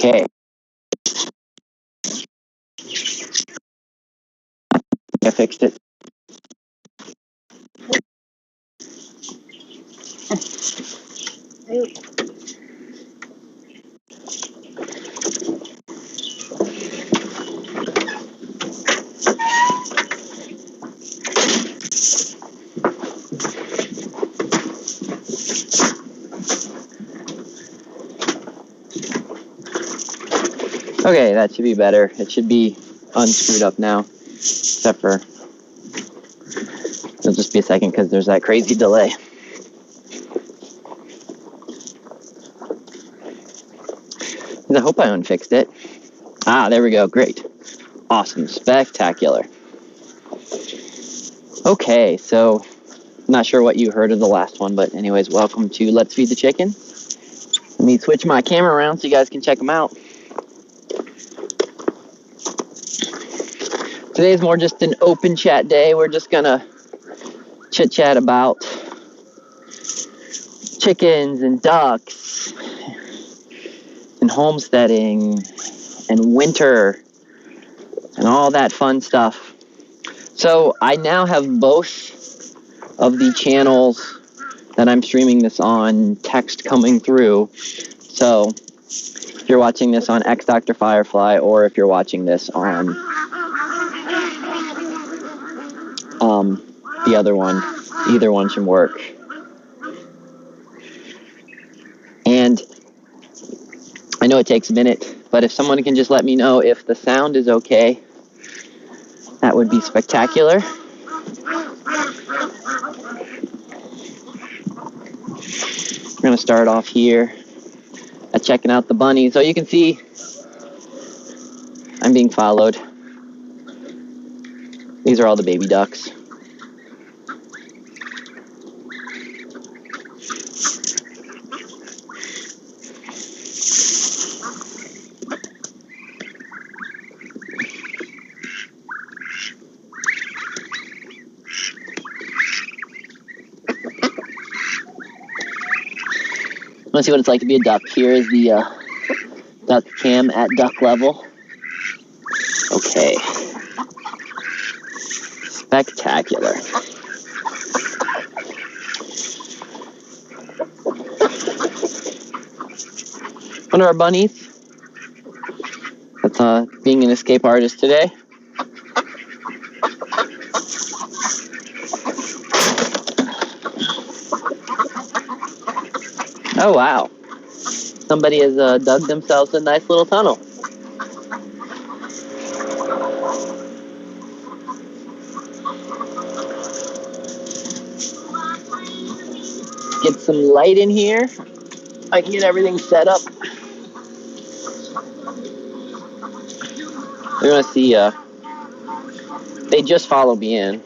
Okay. I fixed it. Okay, that should be better. It should be unscrewed up now, except for it'll just be a second because there's that crazy delay. I hope I unfixed it. Ah, there we go. Great. Awesome. Spectacular. Okay, so I'm not sure what you heard of the last one, but anyways, welcome to Let's Feed the Chicken. Let me switch my camera around so you guys can check them out. Today's more just an open chat day. We're just gonna chit-chat about chickens and ducks and homesteading and winter and all that fun stuff. So I now have both of the channels that I'm streaming this on text coming through. So if you're watching this on X Dr. Firefly, or if you're watching this on the other one, either one should work. And I know it takes a minute, but if someone can just let me know if the sound is okay, that would be spectacular. We're going to start off here at checking out the bunnies. So you can see I'm being followed. These are all the baby ducks. Want to see what it's like to be a duck? Here is the duck cam at duck level. Okay. Spectacular. One of our bunnies that's being an escape artist today. Oh wow. Somebody has dug themselves a nice little tunnel. Get some light in here. I can get everything set up. You're gonna see, they just follow me in.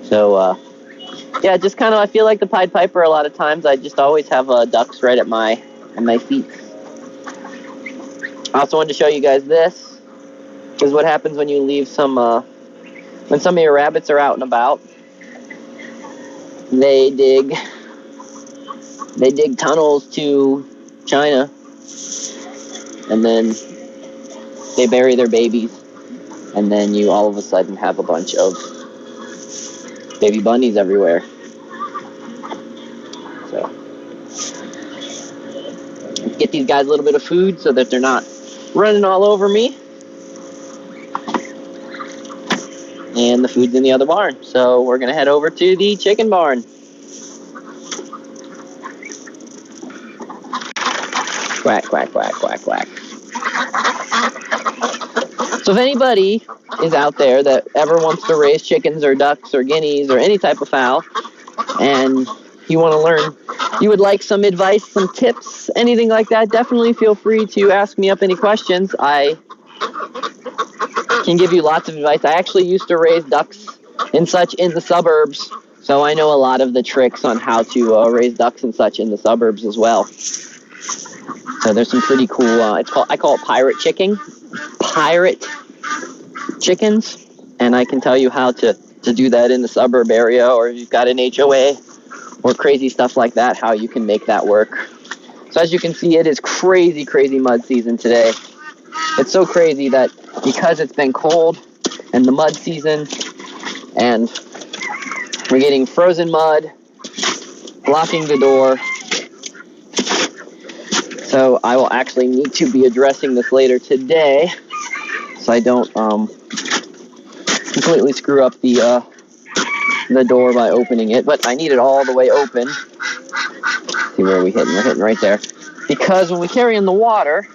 So, yeah, just kind of, I feel like the Pied Piper a lot of times. I just always have ducks right at my feet. I also wanted to show you guys this. This is what happens when you leave some, when some of your rabbits are out and about. They dig tunnels to China, and then they bury their babies, and then you all of a sudden have a bunch of baby bunnies everywhere. So get these guys a little bit of food so that they're not running all over me. And the food's in the other barn. So we're going to head over to the chicken barn. Quack, quack, quack, quack, quack. So if anybody is out there that ever wants to raise chickens or ducks or guineas or any type of fowl, and you want to learn, you would like some advice, some tips, anything like that, definitely feel free to ask me up any questions. I can give you lots of advice. I actually used to raise ducks and such in the suburbs, so I know a lot of the tricks on how to raise ducks and such in the suburbs as well. So there's some pretty cool, I call it pirate chickens, and I can tell you how to do that in the suburb area, or if you've got an HOA or crazy stuff like that, how you can make that work. So as you can see, it is crazy, crazy mud season today. It's so crazy that because it's been cold and the mud season, and we're getting frozen mud blocking the door. So I will actually need to be addressing this later today, so I don't completely screw up the door by opening it. But I need it all the way open. Let's see, where are we hitting? We're hitting right there. Because when we carry in the water,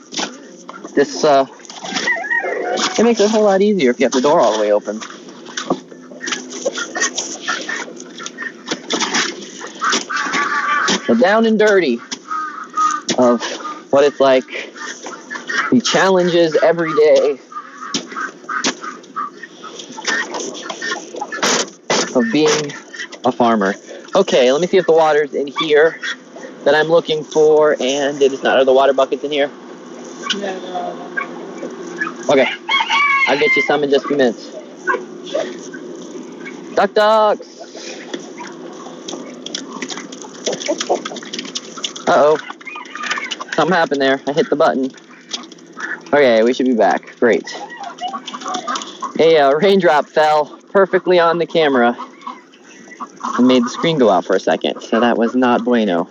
this it makes it a whole lot easier if you have the door all the way open. So down and dirty of what it's like, the challenges every day of being a farmer. Okay, let me see if the water's in here that I'm looking for, and it is not. Are the water buckets in here? No. Okay, I'll get you some in just a few minutes. Ducks! Uh-oh. Something happened there. I hit the button. Okay, we should be back. Great. A raindrop fell perfectly on the camera and made the screen go out for a second, so that was not bueno.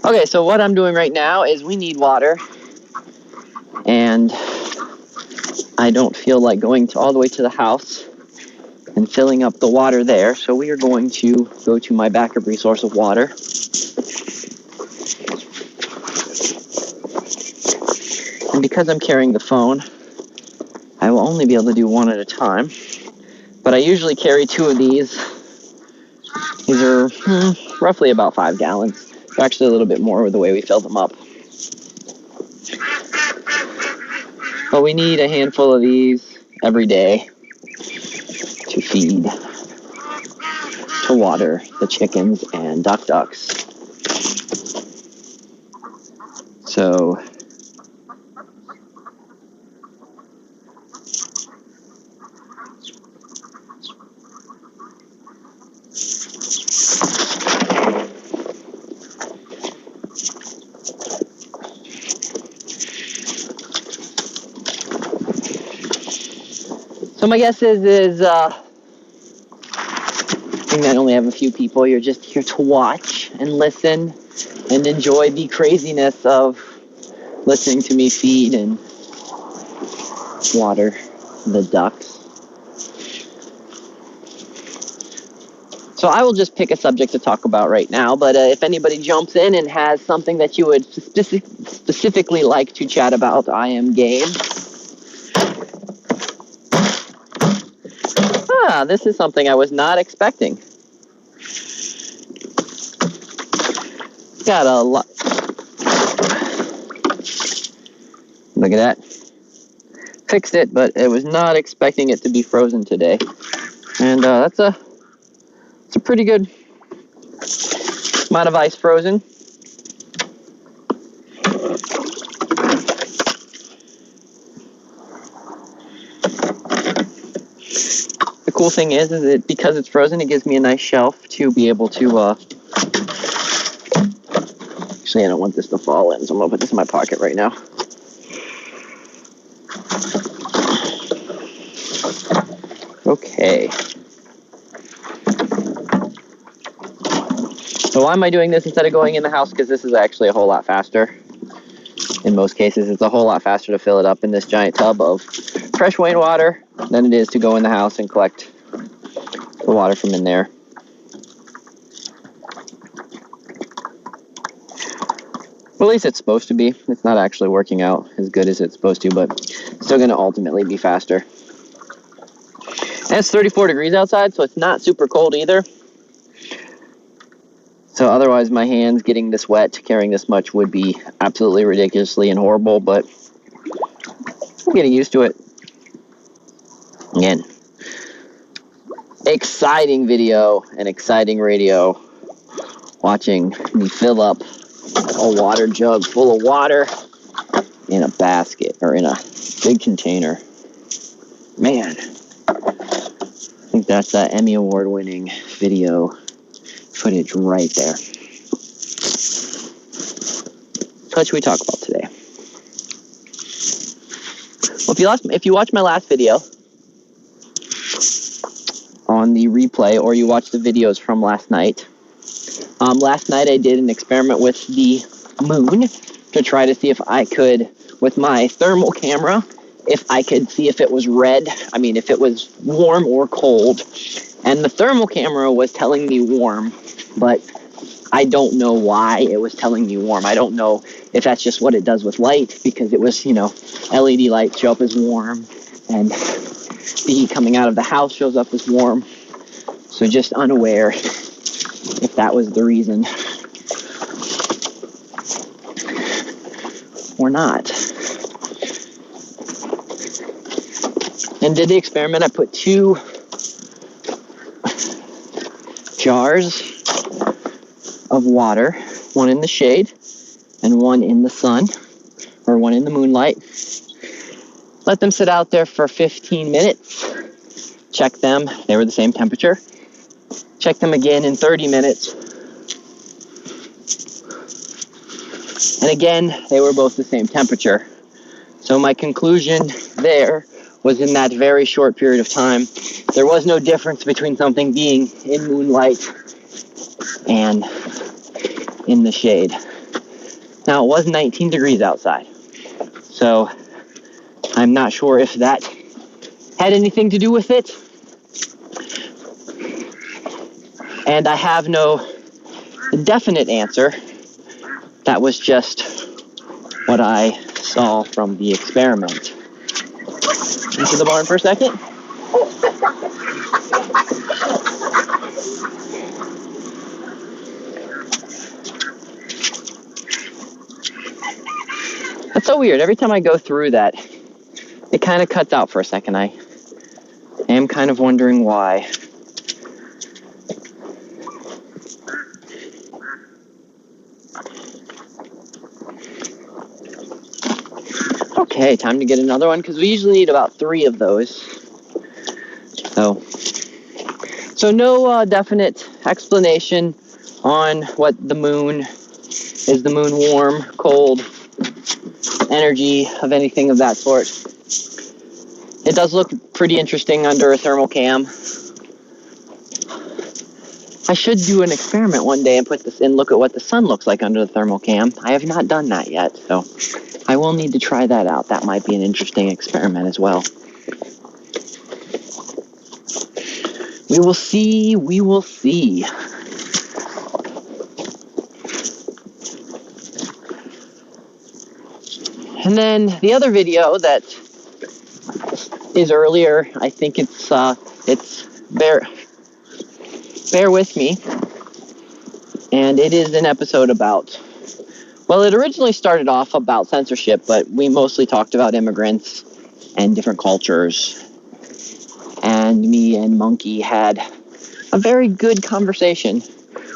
Okay, so what I'm doing right now is we need water, and I don't feel like going all the way to the house and filling up the water there, so we are going to go to my backup resource of water. And because I'm carrying the phone, I will only be able to do one at a time, but I usually carry two of these. These are roughly about 5 gallons. They're actually a little bit more with the way we fill them up. But we need a handful of these every day to feed, to water the chickens and ducks. So So my guess is being that I only have a few people, you're just here to watch and listen and enjoy the craziness of listening to me feed and water the ducks. So I will just pick a subject to talk about right now, but if anybody jumps in and has something that you would specifically like to chat about, I am game. This is something I was not expecting. Got a lot. Look at that. Fixed it, but I was not expecting it to be frozen today. And it's a pretty good amount of ice frozen. The cool thing is that because it's frozen, it gives me a nice shelf to be able to, actually I don't want this to fall in, so I'm going to put this in my pocket right now. Okay. So why am I doing this instead of going in the house? Because this is actually a whole lot faster. In most cases, it's a whole lot faster to fill it up in this giant tub of fresh rainwater than it is to go in the house and collect the water from in there. Well, at least it's supposed to be. It's not actually working out as good as it's supposed to, but still going to ultimately be faster. And it's 34 degrees outside, so it's not super cold either. So otherwise, my hands getting this wet, carrying this much would be absolutely ridiculously and horrible, but I'm getting used to it. Again, exciting video and exciting radio. Watching me fill up a water jug full of water in a basket or in a big container. Man, I think that's that Emmy Award winning video footage right there. So what should we talk about today? Well, if you watch my last video on the replay, or you watch the videos from last night, last night I did an experiment with the moon to try to see if I could, with my thermal camera, if I could see if it was red, if it was warm or cold. And the thermal camera was telling me warm, but I don't know why it was telling me warm. I don't know if that's just what it does with light, because it was, LED lights show up as warm, and the heat coming out of the house shows up as warm. So just unaware if that was the reason or not. And did the experiment. I put 2 jars of water, one in the shade and one in the sun, or one in the moonlight. Let them sit out there for 15 minutes. Check them. They were the same temperature. Check them again in 30 minutes. And again, they were both the same temperature. So my conclusion there was, in that very short period of time, there was no difference between something being in moonlight and in the shade. Now, it was 19 degrees outside, so I'm not sure if that had anything to do with it. And I have no definite answer. That was just what I saw from the experiment. Into the barn for a second. That's so weird. Every time I go through that, it kind of cuts out for a second. I am kind of wondering why. Okay, time to get another one, because we usually need about 3 of those. So no definite explanation on what the moon is. The moon warm, cold, energy of anything of that sort. It does look pretty interesting under a thermal cam. I should do an experiment one day and put this in, look at what the sun looks like under the thermal cam. I have not done that yet, so I will need to try that out. That might be an interesting experiment as well. We will see, we will see. And then the other video that is earlier, I think it's bear with me, and it is an episode about, well, it originally started off about censorship, but we mostly talked about immigrants and different cultures, and me and Monkey had a very good conversation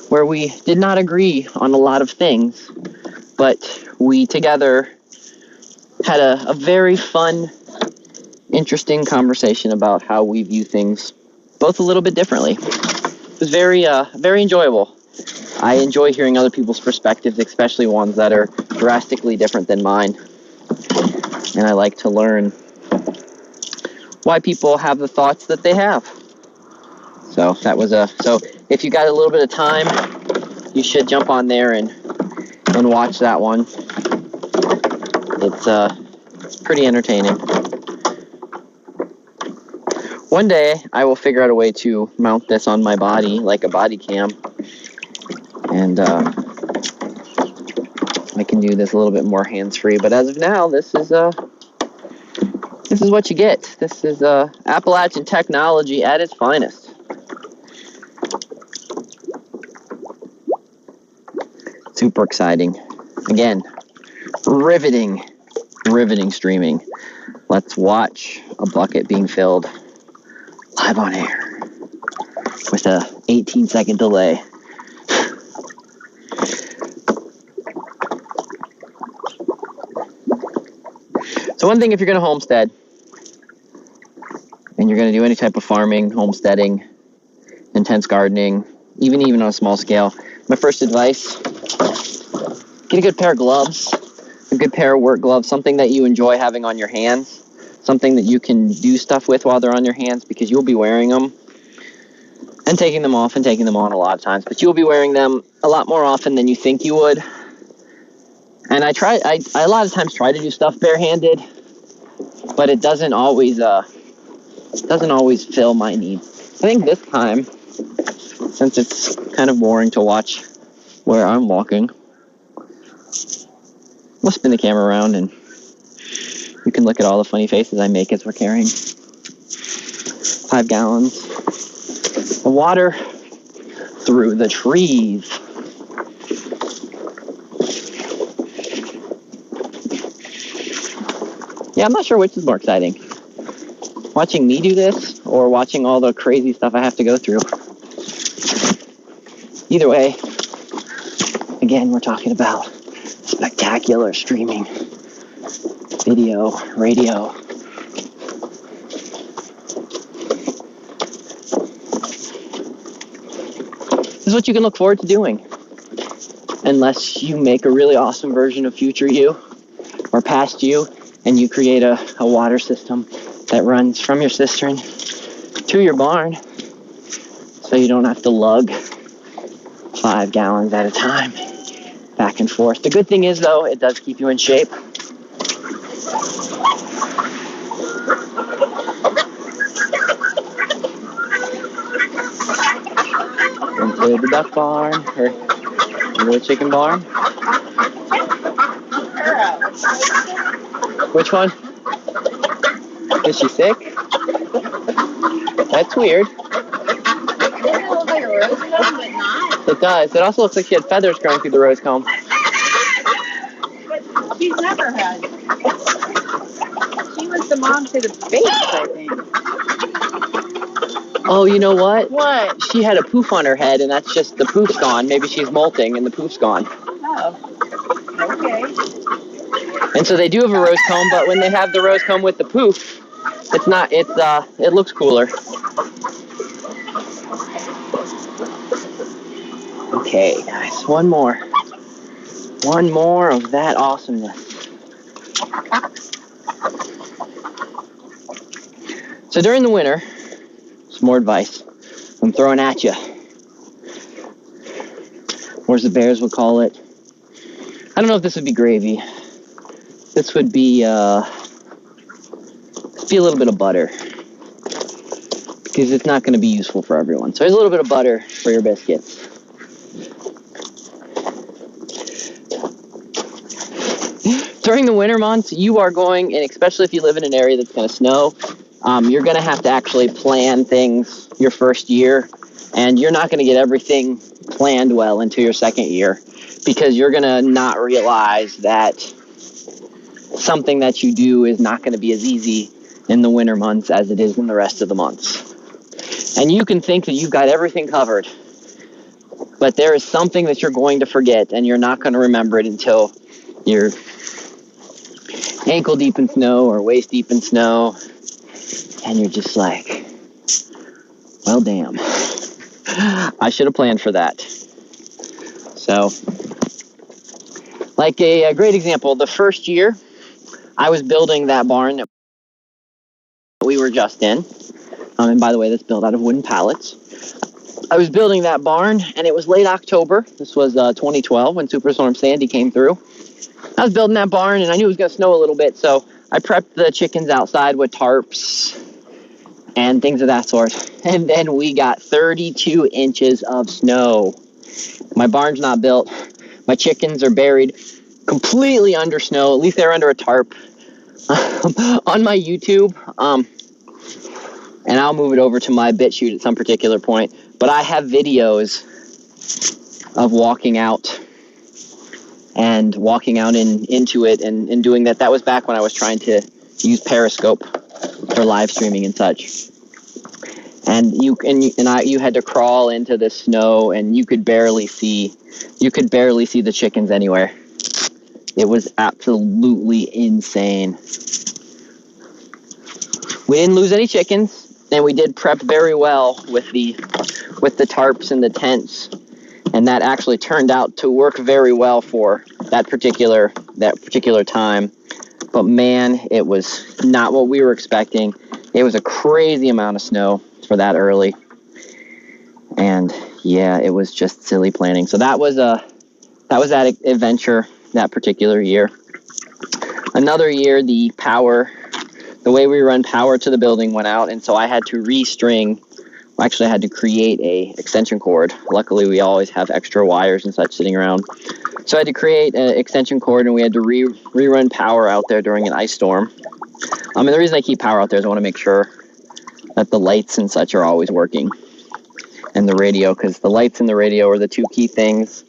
where we did not agree on a lot of things, but we together had a very fun, interesting conversation about how we view things both a little bit differently. It was very enjoyable. I enjoy hearing other people's perspectives, especially ones that are drastically different than mine. And I like to learn why people have the thoughts that they have. So that was so if you got a little bit of time, you should jump on there and watch that one. It's pretty entertaining. One day I will figure out a way to mount this on my body like a body cam, and I can do this a little bit more hands-free. But as of now, this is what you get. This is Appalachian technology at its finest. Super exciting. Again, riveting streaming. Let's watch a bucket being filled live on air with a 18-second delay. So one thing, if you're going to homestead and you're going to do any type of farming, homesteading, intense gardening, even on a small scale, my first advice, get a good pair of gloves, a good pair of work gloves, something that you enjoy having on your hands, something that you can do stuff with while they're on your hands, because you'll be wearing them and taking them off and taking them on a lot of times, but you'll be wearing them a lot more often than you think you would. And I a lot of times try to do stuff barehanded, but it doesn't always fill my needs. I think this time, since it's kind of boring to watch where I'm walking, we'll spin the camera around and you can look at all the funny faces I make as we're carrying 5 gallons of water through the trees. Yeah, I'm not sure which is more exciting. Watching me do this or watching all the crazy stuff I have to go through. Either way, again, we're talking about spectacular streaming, video, radio. This is what you can look forward to doing. Unless you make a really awesome version of future you or past you, and you create a water system that runs from your cistern to your barn, so you don't have to lug 5 gallons at a time back and forth. The good thing is, though, it does keep you in shape. Into the duck barn, or the chicken barn. Which one? Is she sick? That's weird. Doesn't it look like a rose comb, but not? It does. It also looks like she had feathers growing through the rose comb. But she's never had. She was the mom to the babies, I think. Oh, you know what? What? She had a poof on her head, and that's just the poof's gone. Maybe she's molting, and the poof's gone. Oh. Okay. And so they do have a rose comb, but when they have the rose comb with the poof, it's not. It looks cooler. Okay, guys, one more of that awesomeness. So during the winter, some more advice I'm throwing at you. Or as the Bears would call it, I don't know if this would be gravy. This would be a little bit of butter, because it's not going to be useful for everyone. So there's a little bit of butter for your biscuits. During the winter months, you are going, and especially if you live in an area that's going to snow, you're going to have to actually plan things your first year, and you're not going to get everything planned well until your second year, because you're going to not realize that something that you do is not going to be as easy in the winter months as it is in the rest of the months. And you can think that you've got everything covered, but there is something that you're going to forget, and you're not going to remember it until you're ankle deep in snow or waist deep in snow, and you're just like, well, damn, I should have planned for that. So, like a great example, the first year I was building that barn that we were just in, and by the way, that's built out of wooden pallets. I was building that barn, and it was late October. This was 2012 when Superstorm Sandy came through. I was building that barn, and I knew it was going to snow a little bit, so I prepped the chickens outside with tarps and things of that sort. And then we got 32 inches of snow. My barn's not built. My chickens are buried completely under snow. At least they're under a tarp. On my YouTube, and I'll move it over to my BitChute at some particular point, but I have videos of walking out into it and doing that. That was back when I was trying to use Periscope for live streaming and such. And you had to crawl into the snow, and you could barely see the chickens anywhere. It was absolutely insane. We didn't lose any chickens, and we did prep very well with the tarps and the tents, and that actually turned out to work very well for that particular time. But man, it was not what we were expecting. It was a crazy amount of snow for that early, and yeah, it was just silly planning. So that was that adventure that particular year. Another year, the way we run power to the building went out, and so I had to I had to create a extension cord. Luckily, we always have extra wires and such sitting around. So I had to create an extension cord, and we had to rerun power out there during an ice storm. And the reason I keep power out there is I want to make sure that the lights and such are always working, and the radio, because the lights and the radio are the two key things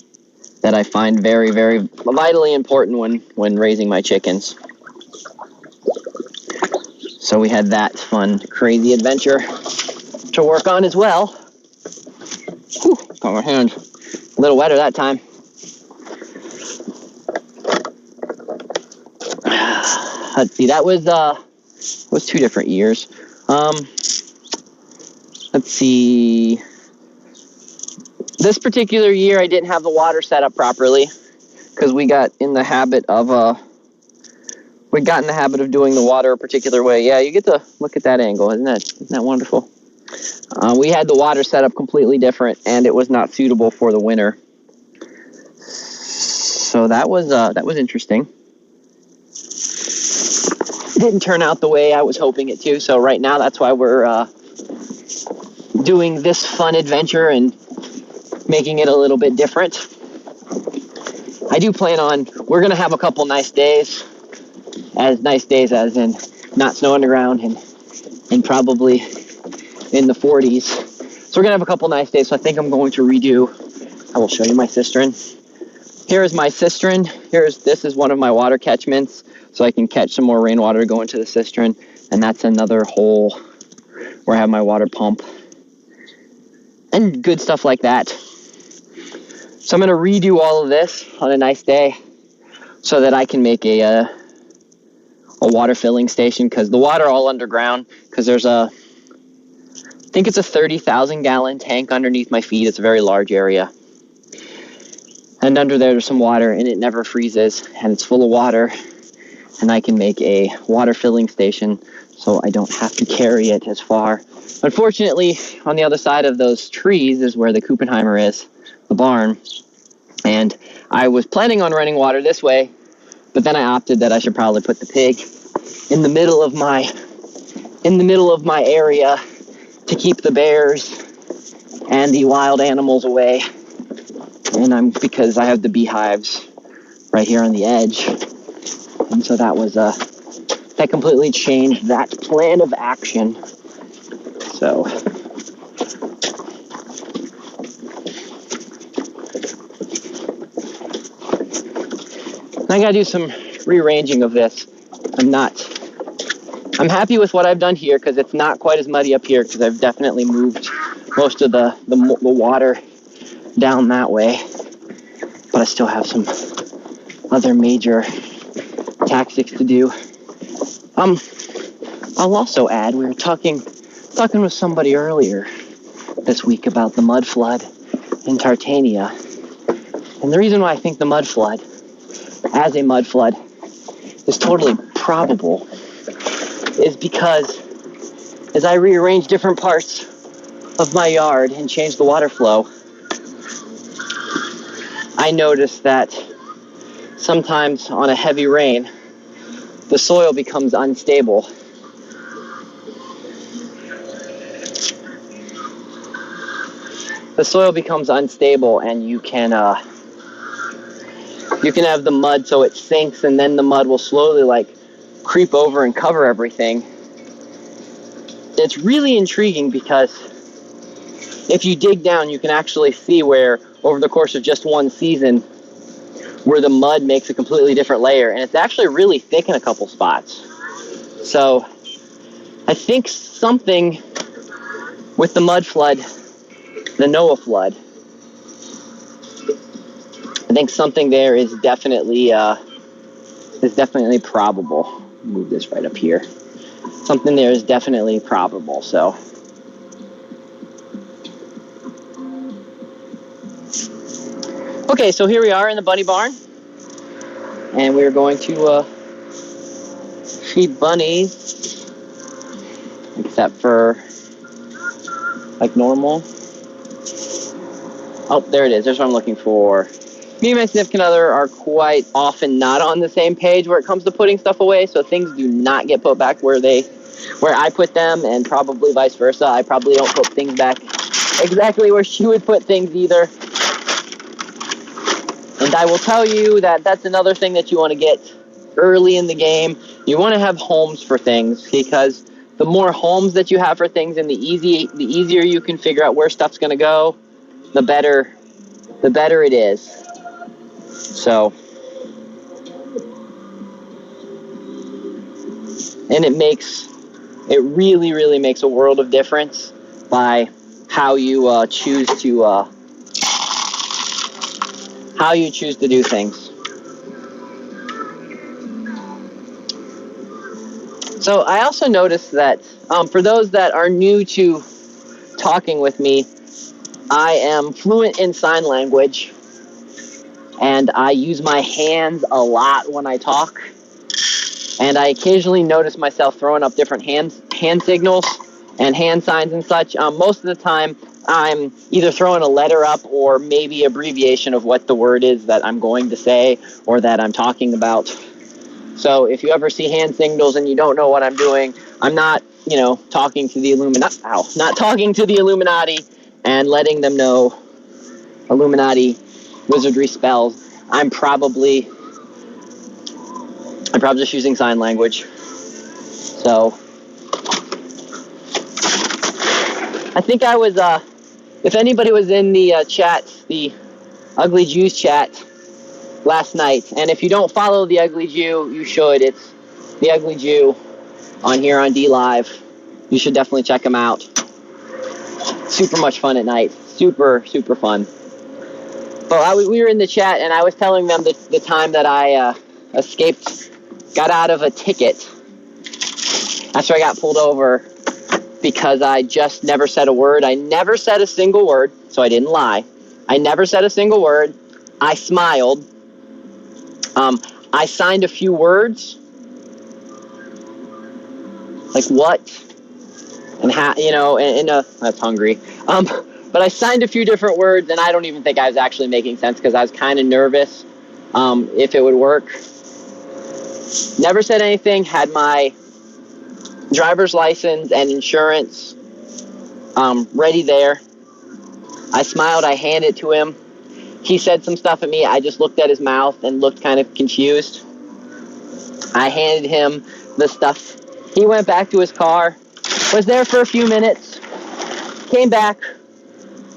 that I find very, very vitally important when raising my chickens. So we had that fun, crazy adventure to work on as well. Whew, got my hand a little wetter that time. Let's see, that was 2 different years. Let's see. This particular year, I didn't have the water set up properly because we got in the habit of doing the water a particular way. Yeah, you get to look at that angle. Isn't that wonderful? We had the water set up completely different, and it was not suitable for the winter. So that was interesting. It didn't turn out the way I was hoping it to. So right now, that's why we're doing this fun adventure and making it a little bit different. I do plan on, we're going to have a couple nice days as in not snow on the ground and probably in the 40s. So we're going to have a couple nice days. So I think I'm going to I will show you my cistern. Here is my cistern. This is one of my water catchments, so I can catch some more rainwater to go into the cistern. And that's another hole where I have my water pump and good stuff like that. So I'm going to redo all of this on a nice day so that I can make a water filling station, because the water all underground, because there's I think it's a 30,000 gallon tank underneath my feet. It's a very large area. And under there's some water, and it never freezes, and it's full of water. and I can make a water filling station so I don't have to carry it as far. Unfortunately, on the other side of those trees is where the Kuppenheimer is, the barn, and I was planning on running water this way, but then I opted that I should probably put the pig in the middle of my area to keep the bears and the wild animals away. And because I have the beehives right here on the edge, and so that completely changed that plan of action. So I gotta do some rearranging of this. I'm happy with what I've done here because it's not quite as muddy up here because I've definitely moved most of the water down that way. But I still have some other major tactics to do. I'll also add, we were talking with somebody earlier this week about the mud flood in Tartania. And the reason why I think the mud flood, as a mud flood, is totally probable is because as I rearrange different parts of my yard and change the water flow, I noticed that sometimes on a heavy rain, the soil becomes unstable. The soil becomes unstable, and you can have the mud so it sinks, and then the mud will slowly creep over and cover everything. It's really intriguing because if you dig down, you can actually see where over the course of just one season where the mud makes a completely different layer, and it's actually really thick in a couple spots. So I think something with the mud flood, the Noah flood, I think something there is definitely probable. Move this right up here. Something there is definitely probable. So okay, so here we are in the bunny barn, and we're going to feed bunnies, except for like normal. Oh, there it is. There's what I'm looking for. Me and my significant other are quite often not on the same page where it comes to putting stuff away, so things do not get put back where I put them, and probably vice versa. I probably don't put things back exactly where she would put things either. And I will tell you that that's another thing that you want to get early in the game. You want to have homes for things, because the more homes that you have for things and the easier you can figure out where stuff's going to go, the better it is. So, and it really, really makes a world of difference by how you choose to do things. So I also noticed that for those that are new to talking with me, I am fluent in sign language, and I use my hands a lot when I talk. And I occasionally notice myself throwing up different hand signals and hand signs and such. Most of the time, I'm either throwing a letter up or maybe abbreviation of what the word is that I'm going to say or that I'm talking about. So if you ever see hand signals and you don't know what I'm doing, I'm not, talking to the Illuminati and letting them know Illuminati wizardry spells. I'm probably just using sign language. So I think I was, if anybody was in the chat, the Ugly Jews chat last night, and if you don't follow the Ugly Jew, you should. It's the Ugly Jew on here on D Live. You should definitely check him out. Super much fun at night. Super, super fun. But we were in the chat, and I was telling them the time that I got out of a ticket after I got pulled over because I just never said a word. I never said a single word, so I didn't lie. I never said a single word. I smiled. I signed a few words, like what and how, that's hungry. But I signed a few different words, and I don't even think I was actually making sense because I was kind of nervous if it would work. Never said anything, had my driver's license and insurance ready there. I smiled, I handed it to him. He said some stuff at me. I just looked at his mouth and looked kind of confused. I handed him the stuff. He went back to his car, was there for a few minutes, came back,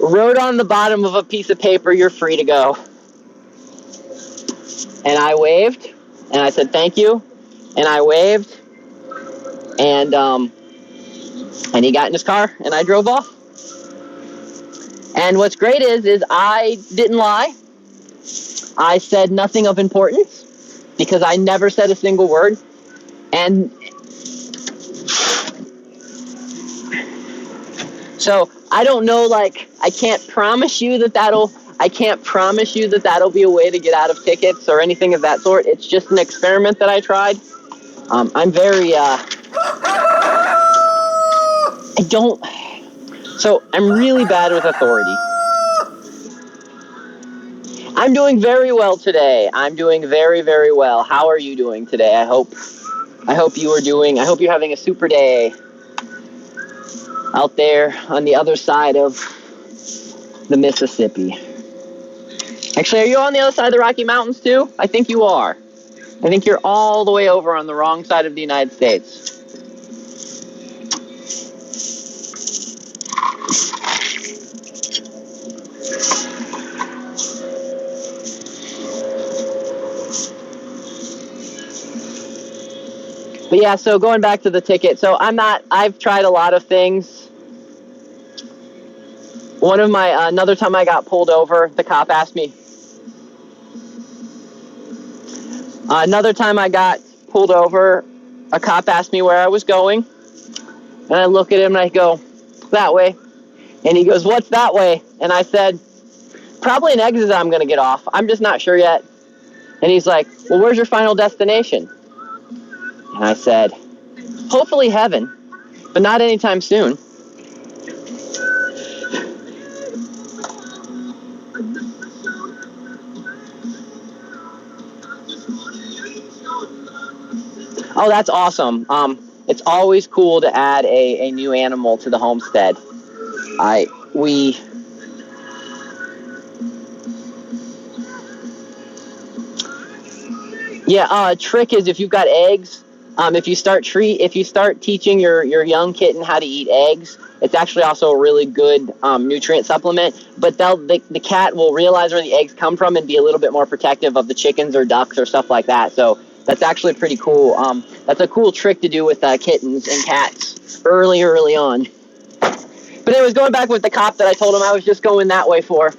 wrote on the bottom of a piece of paper, "You're free to go." And I waved, and I said, "Thank you." And I waved, and he got in his car, and I drove off. And what's great is I didn't lie. I said nothing of importance because I never said a single word. And so I don't know, I can't promise you that that'll be a way to get out of tickets or anything of that sort. It's just an experiment that I tried. I'm very, I'm really bad with authority. I'm doing very well today. I'm doing very, very well. How are you doing today? I hope you're having a super day out there on the other side of the Mississippi. Actually, are you on the other side of the Rocky Mountains too? I think you are. I think you're all the way over on the wrong side of the United States. But yeah, so going back to the ticket. So I've tried a lot of things. Another time I got pulled over, the cop asked me. Another time I got pulled over, a cop asked me where I was going. And I look at him and I go, "That way." And he goes, "What's that way?" And I said, "Probably an exit I'm going to get off. I'm just not sure yet." And he's like, "Well, where's your final destination?" And I said, "Hopefully heaven, but not anytime soon." Oh, that's awesome. It's always cool to add a new animal to the homestead. A trick is if you've got eggs, if you start teaching your young kitten how to eat eggs, it's actually also a really good nutrient supplement. But the cat will realize where the eggs come from and be a little bit more protective of the chickens or ducks or stuff like that. So that's actually pretty cool. That's a cool trick to do with kittens and cats early on. But anyways, going back with the cop that I told him I was just going that way for.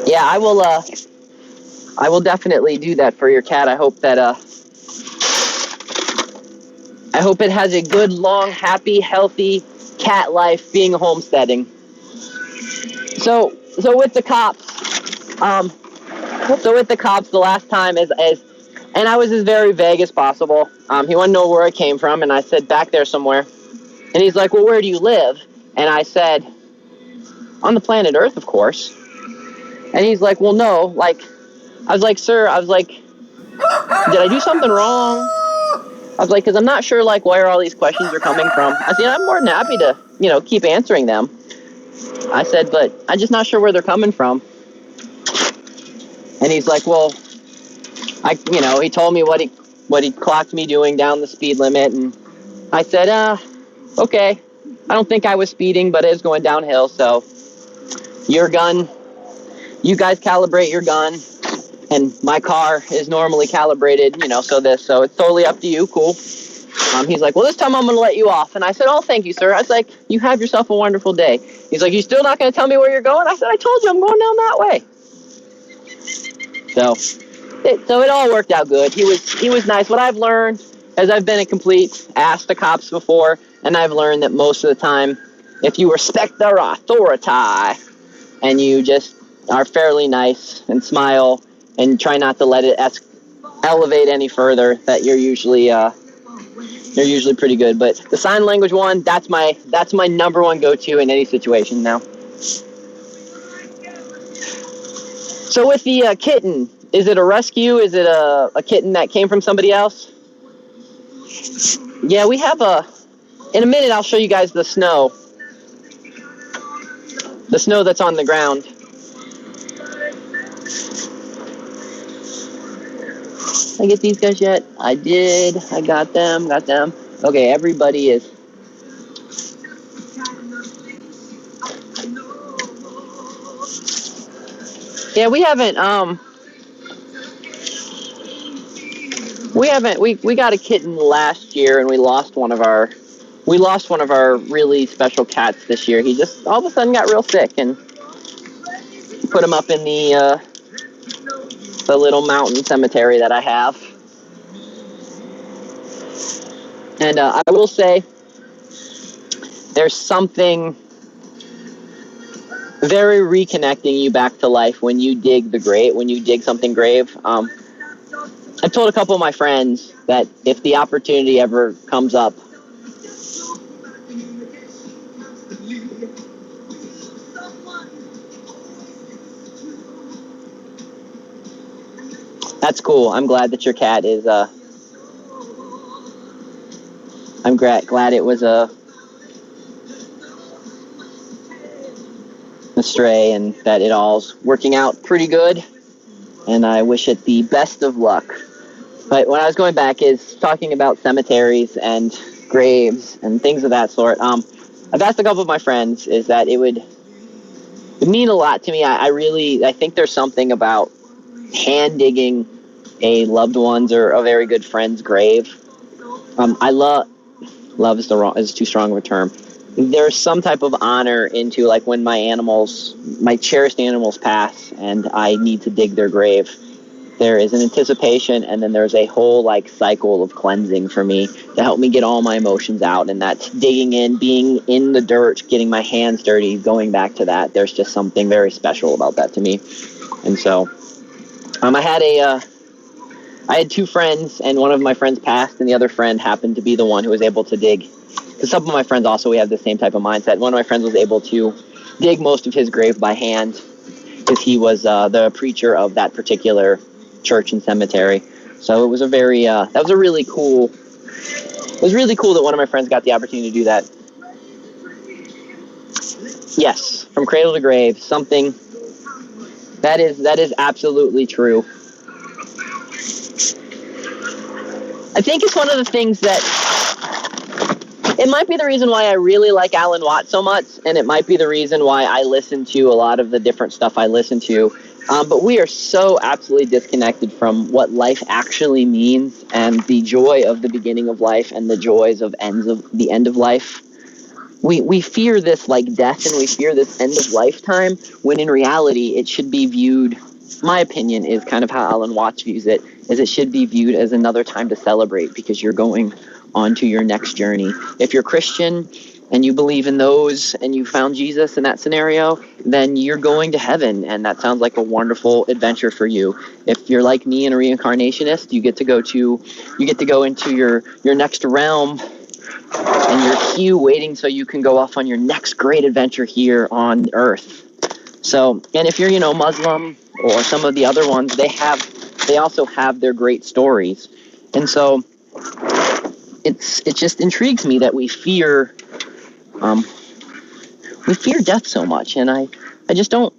Yeah, I will definitely do that for your cat. I hope it has a good, long, happy, healthy cat life being homesteading. So with the cops, the last time and I was as very vague as possible. He wanted to know where I came from, and I said back there somewhere. And he's like, "Well, where do you live?" And I said, "On the planet Earth, of course." And he's like, "Well, no, I was like, "Sir," I was like, "did I do something wrong?" I was like, "because I'm not sure, where all these questions are coming from." I said, "I'm more than happy to, keep answering them." I said, "but I'm just not sure where they're coming from." And he's like, "Well, he told me what he clocked me doing down the speed limit." And I said, "Okay. I don't think I was speeding, but it was going downhill, so your gun, you guys calibrate your gun. And my car is normally calibrated, so it's totally up to you. Cool." He's like, "Well, this time I'm going to let you off." And I said, "Oh, thank you, sir." I was like, "You have yourself a wonderful day." He's like, "You still not going to tell me where you're going?" I said, "I told you I'm going down that way." So it all worked out good. He was nice. What I've learned is I've been a complete ass to cops before, and I've learned that most of the time if you respect their authority and you just are fairly nice and smile and try not to let it elevate any further, that you're usually pretty good. But the sign language one, that's my number one go-to in any situation now. So with the kitten, is it a rescue? Is it a kitten that came from somebody else? Yeah, we have in a minute I'll show you guys the snow that's on the ground. Did I get these guys yet? I did. I got them. Okay, everybody is. Yeah, we got a kitten last year, and we lost one of our really special cats this year. He just all of a sudden got real sick, and put him up in the little mountain cemetery that I have. And I will say, there's something very reconnecting you back to life when you dig something grave. I've told a couple of my friends that if the opportunity ever comes up, that's cool. I'm glad that your cat is. I'm glad it was a stray, and that it all's working out pretty good. And I wish it the best of luck. But when I was going back is talking about cemeteries and graves and things of that sort. I've asked a couple of my friends is that it would mean a lot to me. I think there's something about hand digging a loved one's or a very good friend's grave. Love is too strong of a term. There's some type of honor into like when my cherished animals pass and I need to dig their grave. There is an anticipation, and then there's a whole like cycle of cleansing for me to help me get all my emotions out, and that's digging in, being in the dirt, getting my hands dirty, going back to that. There's just something very special about that to me. And so I had two friends, and one of my friends passed, and the other friend happened to be the one who was able to dig. Because some of my friends also, we have the same type of mindset. One of my friends was able to dig most of his grave by hand, because he was the preacher of that particular church and cemetery. So it was it was really cool that one of my friends got the opportunity to do that. Yes, from cradle to grave, something that is absolutely true. I think it's one of the things that it might be the reason why I really like Alan Watts so much, and it might be the reason why I listen to a lot of the different stuff I listen to. But we are so absolutely disconnected from what life actually means and the joy of the beginning of life and the joys of the end of life. We fear this like death, and we fear this end of lifetime, when in reality it should be viewed, my opinion is kind of how Alan Watts views it, is it should be viewed as another time to celebrate because you're going on to your next journey. If you're Christian and you believe in those and you found Jesus in that scenario, then you're going to heaven, and that sounds like a wonderful adventure for you. If you're like me and a reincarnationist, you get to go into your next realm and your queue waiting so you can go off on your next great adventure here on Earth. So, and if you're, Muslim or some of the other ones, they also have their great stories. And so it just intrigues me that we fear death so much, and I just don't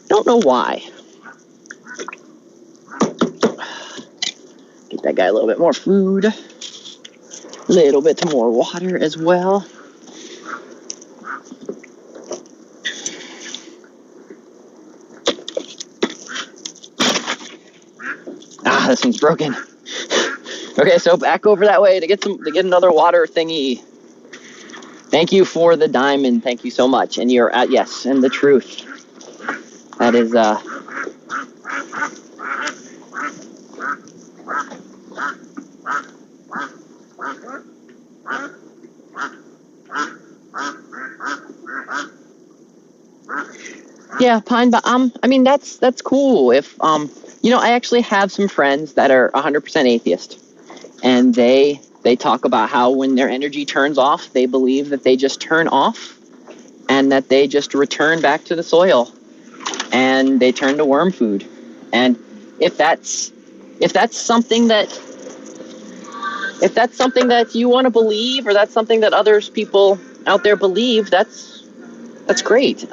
know why. Get that guy a little bit more food, a little bit more water as well. This one's broken. Okay, so back over that way to get another water thingy. Thank you for the diamond. Thank you so much. And you're at yes, and the truth. That is Yeah, pine. But I mean, that's cool. If I actually have some friends that are 100% atheist, and they talk about how when their energy turns off, they believe that they just turn off, and that they just return back to the soil, and they turn to worm food. And if that's something that you want to believe, or that's something that others people out there believe, that's great.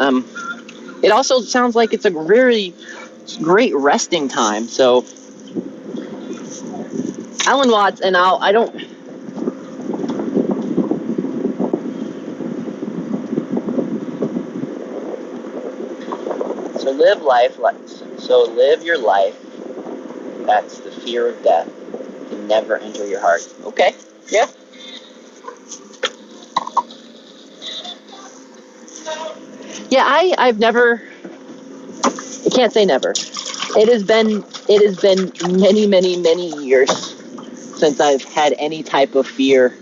It also sounds like it's a really great resting time. So Alan Watts, and I don't. So live your life. That's the fear of death can never enter your heart. Okay. Yeah. Yeah, I've never. I can't say never. It has been many, many, many years since I've had any type of fear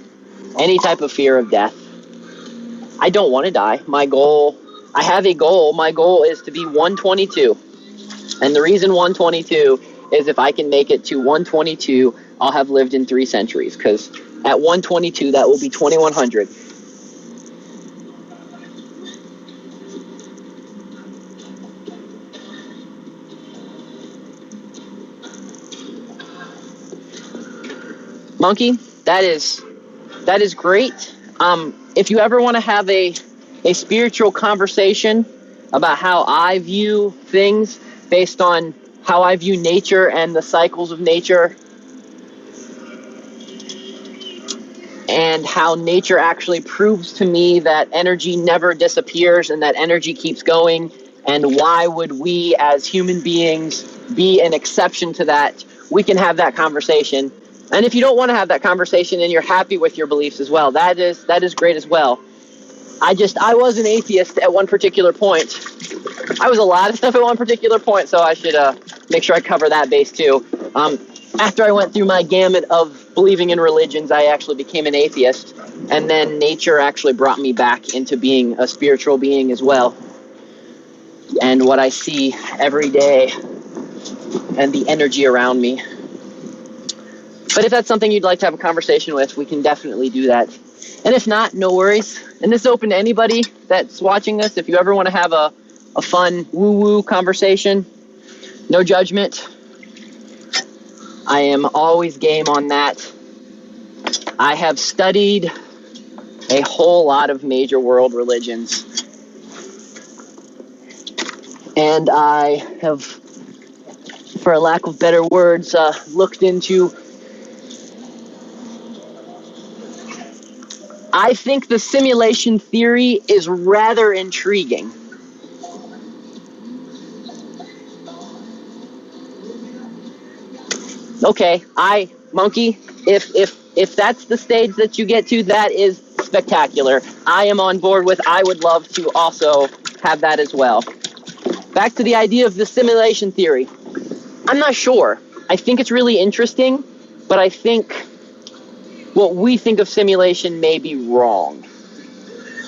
of death. I don't want to die. I have a goal. My goal is to be 122. And the reason 122 is if I can make it to 122, I'll have lived in 3 centuries. Because at 122, that will be 2100. Monkey, that is great. If you ever want to have a spiritual conversation about how I view things based on how I view nature and the cycles of nature, and how nature actually proves to me that energy never disappears and that energy keeps going, and why would we as human beings be an exception to that, we can have that conversation. And if you don't want to have that conversation and you're happy with your beliefs as well, that is great as well. I was an atheist at one particular point. I was a lot of stuff at one particular point, so I should make sure I cover that base too. After I went through my gamut of believing in religions, I actually became an atheist, and then nature actually brought me back into being a spiritual being as well. And what I see every day and the energy around me. But if that's something you'd like to have a conversation with, we can definitely do that. And if not, no worries. And this is open to anybody that's watching this. If you ever want to have a fun woo-woo conversation, no judgment, I am always game on that. I have studied a whole lot of major world religions. And I have, for a lack of better words, looked into... I think the simulation theory is rather intriguing. Okay, Monkey, if that's the stage that you get to, that is spectacular. I am on board with, I would love to also have that as well. Back to the idea of the simulation theory. I'm not sure. I think it's really interesting, but I think what we think of simulation may be wrong.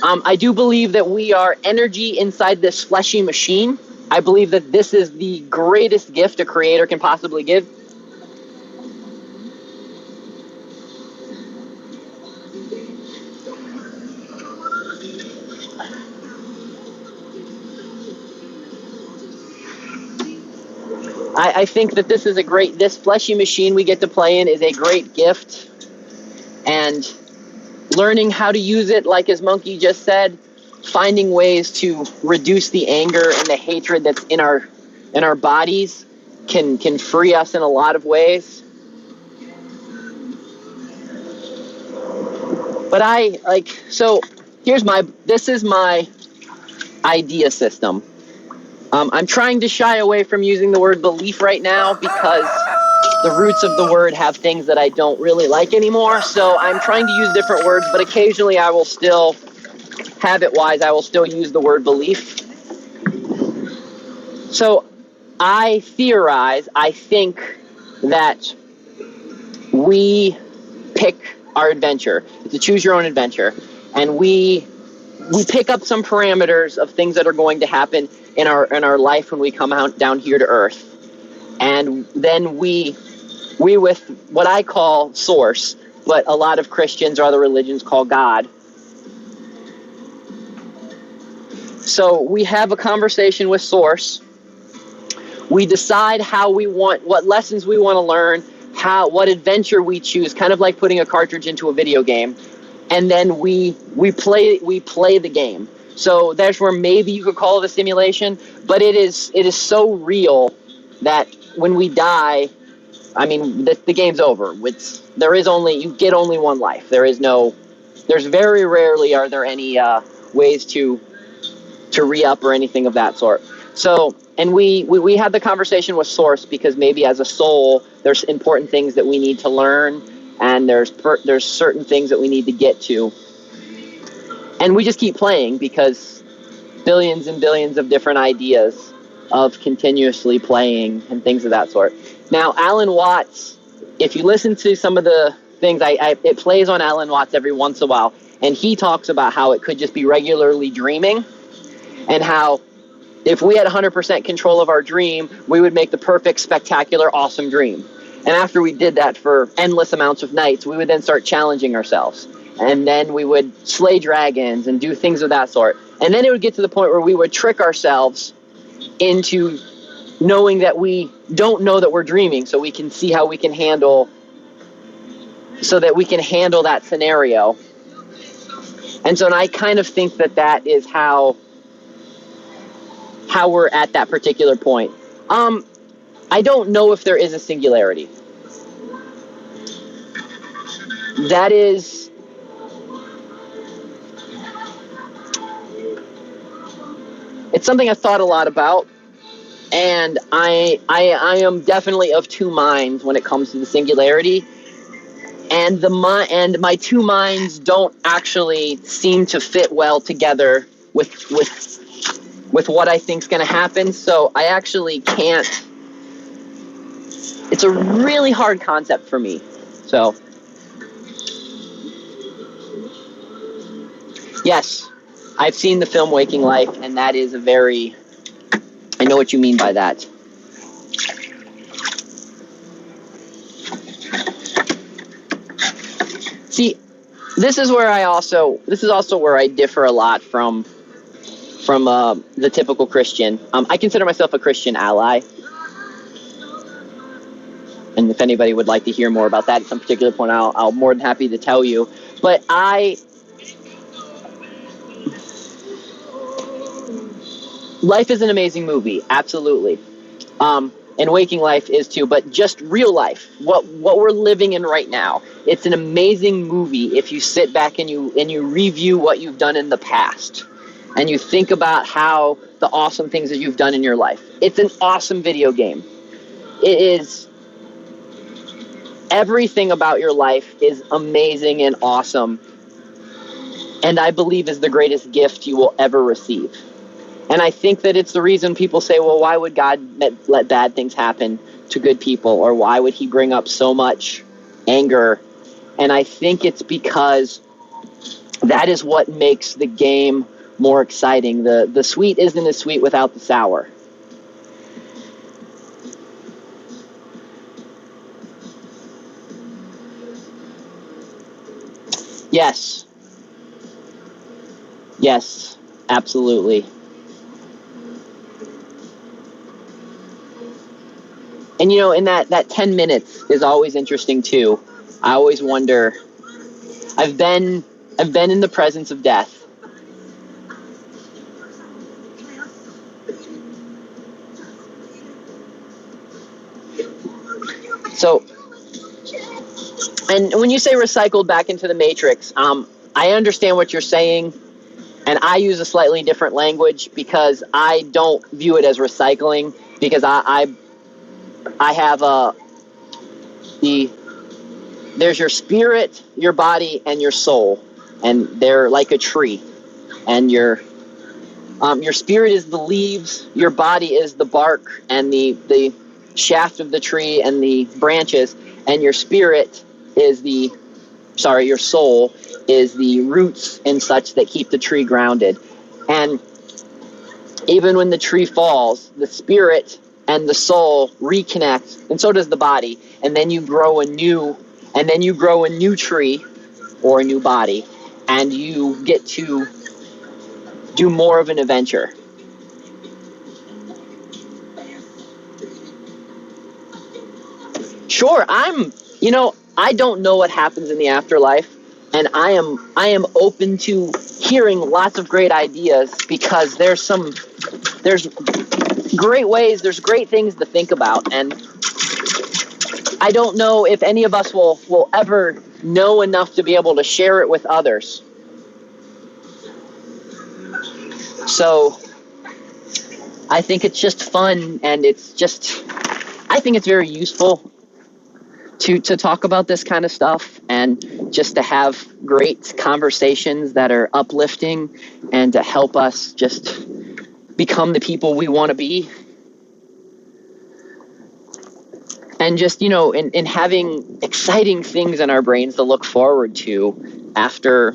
I do believe that we are energy inside this fleshy machine. I believe that this is the greatest gift a creator can possibly give. I think that this fleshy machine we get to play in is a great gift. And learning how to use it, like as Monkey just said, finding ways to reduce the anger and the hatred that's in our bodies can free us in a lot of ways. But this is my idea system. I'm trying to shy away from using the word belief right now because the roots of the word have things that I don't really like anymore. So I'm trying to use different words, but occasionally I will still, habit-wise, I will still use the word belief. So I think that we pick our adventure. It's a choose your own adventure. And we pick up some parameters of things that are going to happen, in our life when we come out down here to earth. And then we with what I call source, but a lot of Christians or other religions call God. So we have a conversation with source. We decide what lessons we want to learn, what adventure we choose, kind of like putting a cartridge into a video game. And then we play the game. So that's where maybe you could call it a simulation, but it is so real that when we die, I mean, the game's over. You get only one life. There's very rarely are there any ways to re-up or anything of that sort. So, and we had the conversation with Source because maybe as a soul, there's important things that we need to learn, and there's certain things that we need to get to. And we just keep playing because billions and billions of different ideas of continuously playing and things of that sort. Now, Alan Watts, if you listen to some of the things, it plays on Alan Watts every once in a while, and he talks about how it could just be regularly dreaming, and how if we had 100% control of our dream, we would make the perfect, spectacular, awesome dream. And after we did that for endless amounts of nights, we would then start challenging ourselves. And then we would slay dragons and do things of that sort. And then it would get to the point where we would trick ourselves into knowing that we don't know that we're dreaming, so we can see how we can handle that scenario. And so I kind of think that is how we're at that particular point. I don't know if there is a singularity. That is, it's something I've thought a lot about, and I am definitely of two minds when it comes to the singularity. And my two minds don't actually seem to fit well together with what I think's going to happen. So I actually can't. It's a really hard concept for me. So yes, I've seen the film Waking Life, and that is I know what you mean by that. See, this is also where I differ a lot from the typical Christian. I consider myself a Christian ally. And if anybody would like to hear more about that at some particular point, I'll more than happy to tell you. But life is an amazing movie, absolutely. And Waking Life is too, but just real life, what we're living in right now. It's an amazing movie if you sit back and you review what you've done in the past, and you think about how the awesome things that you've done in your life. It's an awesome video game. It is. Everything about your life is amazing and awesome, and I believe is the greatest gift you will ever receive. And I think that it's the reason people say, well, why would God let bad things happen to good people? Or why would he bring up so much anger? And I think it's because that is what makes the game more exciting. The sweet isn't as sweet without the sour. Yes. Yes, absolutely. And in that 10 minutes is always interesting too. I always wonder. I've been in the presence of death. So, and when you say recycled back into the matrix, I understand what you're saying, and I use a slightly different language because I don't view it as recycling, because I have there's your spirit, your body, and your soul, and they're like a tree. And your spirit is the leaves, your body is the bark and the shaft of the tree and the branches, and your soul is the roots and such that keep the tree grounded. And even when the tree falls, the spirit and the soul reconnect, and so does the body, and then you grow a new tree or a new body, and you get to do more of an adventure. Sure, I don't know what happens in the afterlife, and I am open to hearing lots of great ideas, because there's great things to think about, and I don't know if any of us will ever know enough to be able to share it with others. So I think it's just fun, and I think it's very useful to talk about this kind of stuff, and just to have great conversations that are uplifting, and to help us just become the people we want to be. And just, in having exciting things in our brains to look forward to after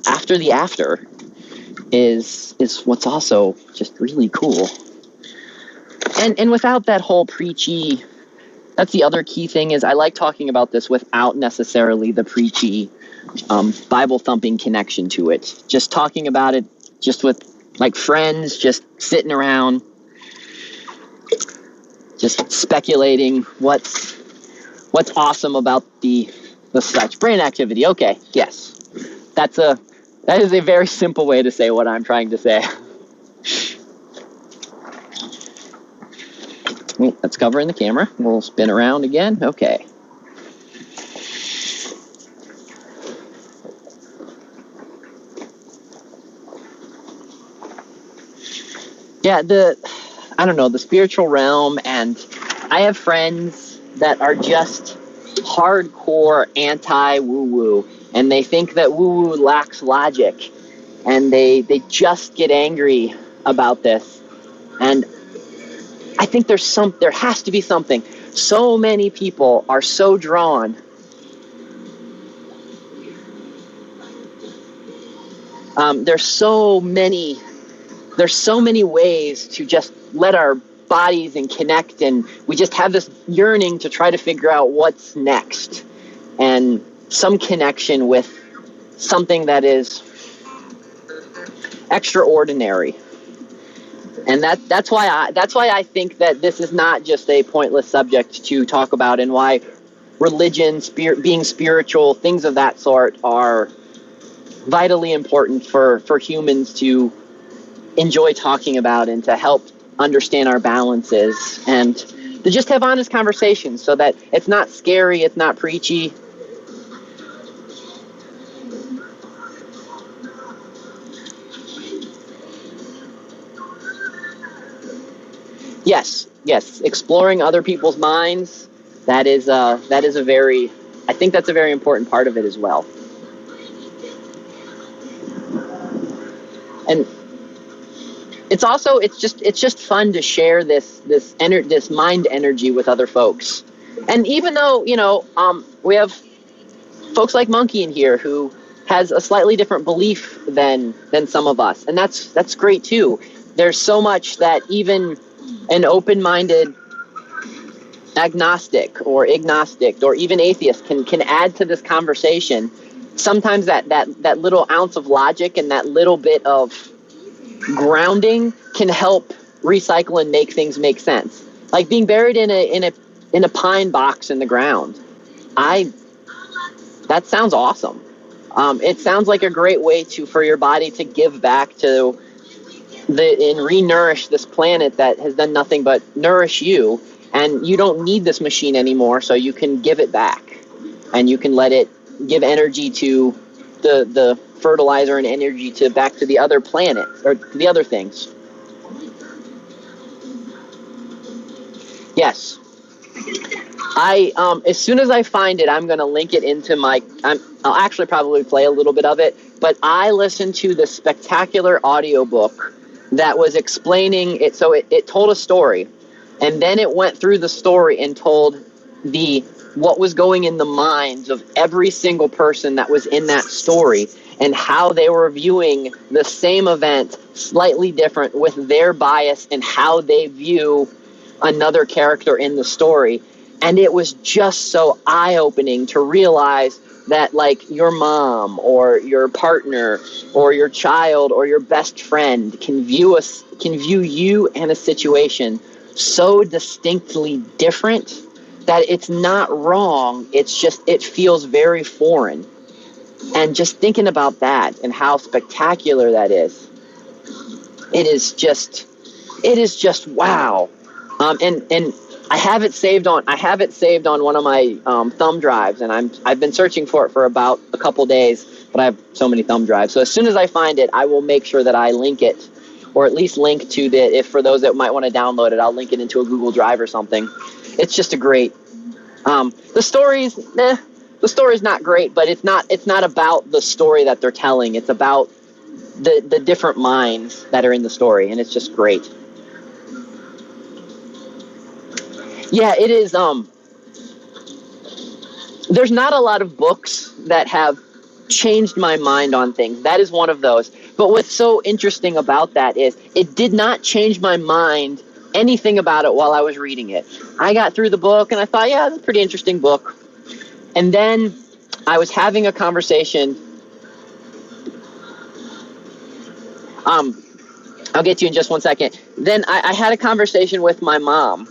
the after is what's also just really cool. And without that whole preachy, that's the other key thing, is I like talking about this without necessarily the preachy Bible thumping connection to it. Just talking about it just with like friends, just sitting around, just speculating what's awesome about the such brain activity. Okay, yes. That is a very simple way to say what I'm trying to say. That's covering the camera. We'll spin around again. Okay. Yeah, the spiritual realm, and I have friends that are just hardcore anti-woo-woo, and they think that woo-woo lacks logic, and they just get angry about this. And I think there has to be something. So many people are so drawn. There's so many ways to just let our bodies and connect, and we just have this yearning to try to figure out what's next, and some connection with something that is extraordinary. And that's why I think that this is not just a pointless subject to talk about, and why religion, being spiritual, things of that sort are vitally important for humans to enjoy talking about, and to help understand our balances, and to just have honest conversations, so that it's not scary, it's not preachy. Yes, exploring other people's minds, I think that's a very important part of it as well. And it's just fun to share this mind energy with other folks. And even though, we have folks like Monkey in here who has a slightly different belief than some of us, and that's great too. There's so much that even an open-minded agnostic or agnostic or even atheist can add to this conversation. Sometimes that little ounce of logic and that little bit of grounding can help recycle and make things make sense. Like being buried in a pine box in the ground. That sounds awesome. It sounds like a great way for your body to give back to and re-nourish this planet that has done nothing but nourish you, and you don't need this machine anymore, so you can give it back, and you can let it give energy to the fertilizer and energy back to the other planets or the other things. Yes. As soon as I find it, I'm going to link it into I'll actually probably play a little bit of it, but I listened to this spectacular audiobook that was explaining it. So it told a story, and then it went through the story and told what was going in the minds of every single person that was in that story. and how they were viewing the same event slightly different with their bias and how they view another character in the story. And it was just so eye-opening to realize that, like, your mom or your partner or your child or your best friend can view you and a situation so distinctly different that it's not wrong. It's just, it feels very foreign. And just thinking about that and how spectacular that is, it is just wow. And I have it saved on one of my thumb drives, and I've been searching for it for about a couple days, but I have so many thumb drives. So as soon as I find it, I will make sure that I link it, or at least link to if for those that might want to download it, I'll link it into a Google Drive or something. It's just a great. The story's not great, but it's not about the story that they're telling. It's about the different minds that are in the story, and it's just great. Yeah, it is. There's not a lot of books that have changed my mind on things. That is one of those. But what's so interesting about that is it did not change my mind anything about it while I was reading it. I got through the book and I thought, yeah, it's a pretty interesting book. And then I was having a conversation. I'll get to you in just one second. Then I had a conversation with my mom,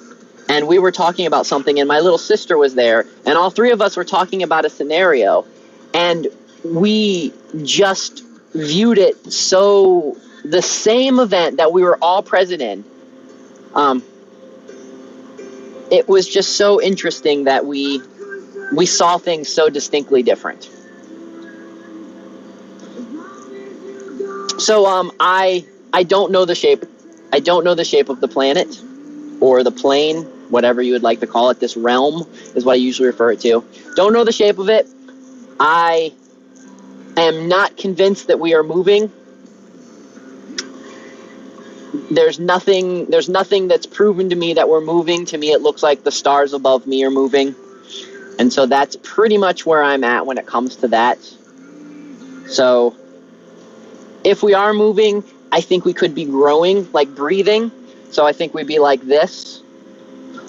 and we were talking about something, and my little sister was there, and all three of us were talking about a scenario, and we just viewed it so the same event that we were all present in. It was just so interesting that we saw things so distinctly different. So I don't know the shape. I don't know the shape of the planet or the plane, whatever you would like to call it. This realm is what I usually refer it to. Don't know the shape of it. I am not convinced that we are moving. There's nothing that's proven to me that we're moving. To me, it looks like the stars above me are moving. And so that's pretty much where I'm at when it comes to that. So if we are moving, I think we could be growing, like breathing. So I think we'd be like this.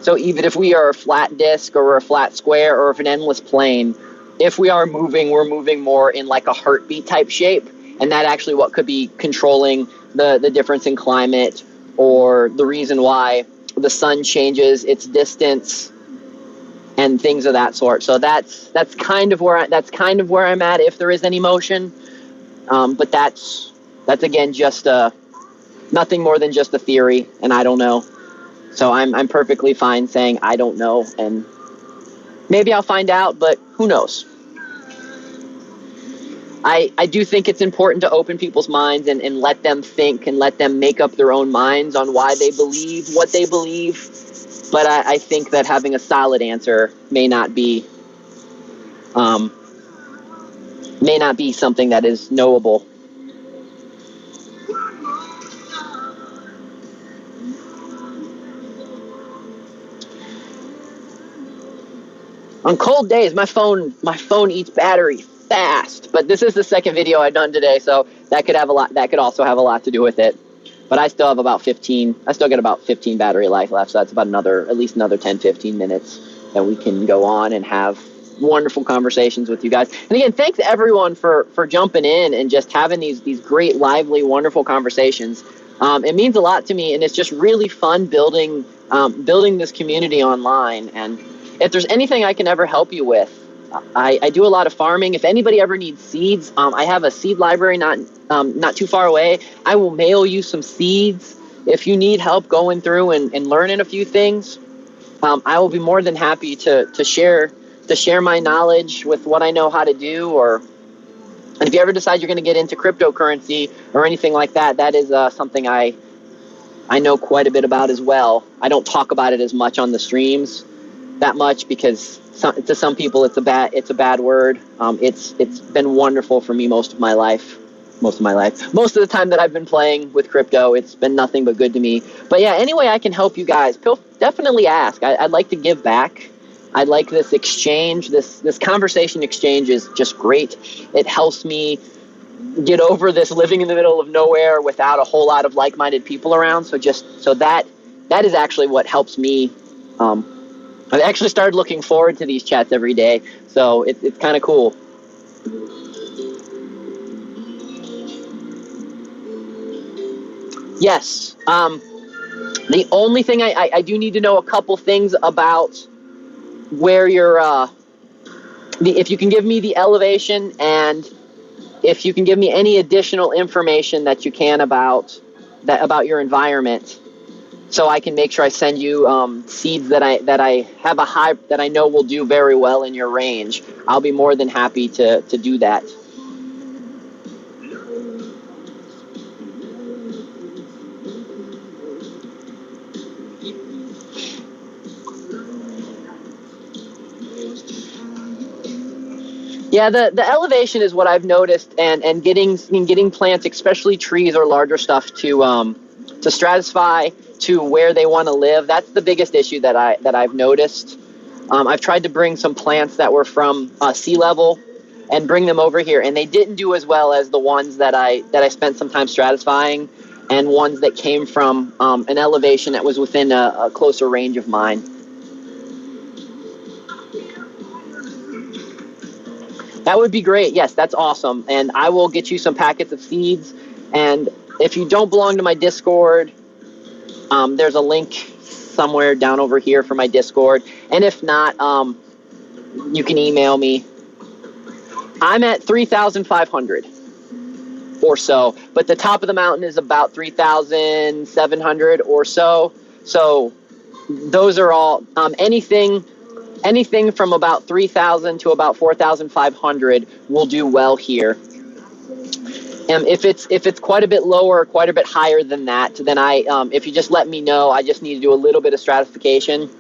So even if we are a flat disc or we're a flat square or if an endless plane, if we are moving, we're moving more in like a heartbeat type shape. And that actually what could be controlling the difference in climate or the reason why the sun changes its distance and things of that sort. So that's kind of where I'm at if there is any motion. But that's again just nothing more than just a theory, and I don't know. So I'm perfectly fine saying I don't know, and maybe I'll find out, but who knows? I do think it's important to open people's minds and let them think and let them make up their own minds on why they believe what they believe. But I think that having a solid answer may not be something that is knowable. On cold days, my phone eats battery fast. But this is the second video I've done today, so that could also have a lot to do with it. But I still have about 15 battery life left, so that's about at least another 10, 15 minutes that we can go on and have wonderful conversations with you guys. And again, thanks everyone for jumping in and just having these great, lively, wonderful conversations. It means a lot to me, and it's just really fun building this community online. And if there's anything I can ever help you with, I do a lot of farming. If anybody ever needs seeds, I have a seed library not too far away. I will mail you some seeds. If you need help going through and learning a few things, I will be more than happy to share my knowledge with what I know how to do. And if you ever decide you're going to get into cryptocurrency or anything like that, that is something I know quite a bit about as well. I don't talk about it as much on the streams that much because to some people it's a bad word. It's been wonderful for me most of my life. Most of the time that I've been playing with crypto, it's been nothing but good to me. But yeah, any way I can help you guys, definitely ask. I'd like to give back. I like this exchange. This conversation exchange is just great. It helps me get over this living in the middle of nowhere without a whole lot of like-minded people around. So that is actually what helps me. I've actually started looking forward to these chats every day, so it's kind of cool. Yes. The only thing I do need to know a couple things about where you're. If you can give me the elevation, and if you can give me any additional information that you can about your environment, so I can make sure I send you seeds that I have that I know will do very well in your range. I'll be more than happy to do that. Yeah, the elevation is what I've noticed, and getting plants, especially trees or larger stuff, to stratify to where they want to live. That's the biggest issue that I've noticed. I've tried to bring some plants that were from sea level and bring them over here, and they didn't do as well as the ones that I spent some time stratifying, and ones that came from an elevation that was within a closer range of mine. That would be great. Yes, that's awesome. And I will get you some packets of seeds. And if you don't belong to my Discord, there's a link somewhere down over here for my Discord. And if not, you can email me. I'm at 3,500 or so, but the top of the mountain is about 3,700 or so. So those are all anything from about 3,000 to about 4,500 will do well here. If it's quite a bit lower, quite a bit higher than that, then if you just let me know, I just need to do a little bit of stratification,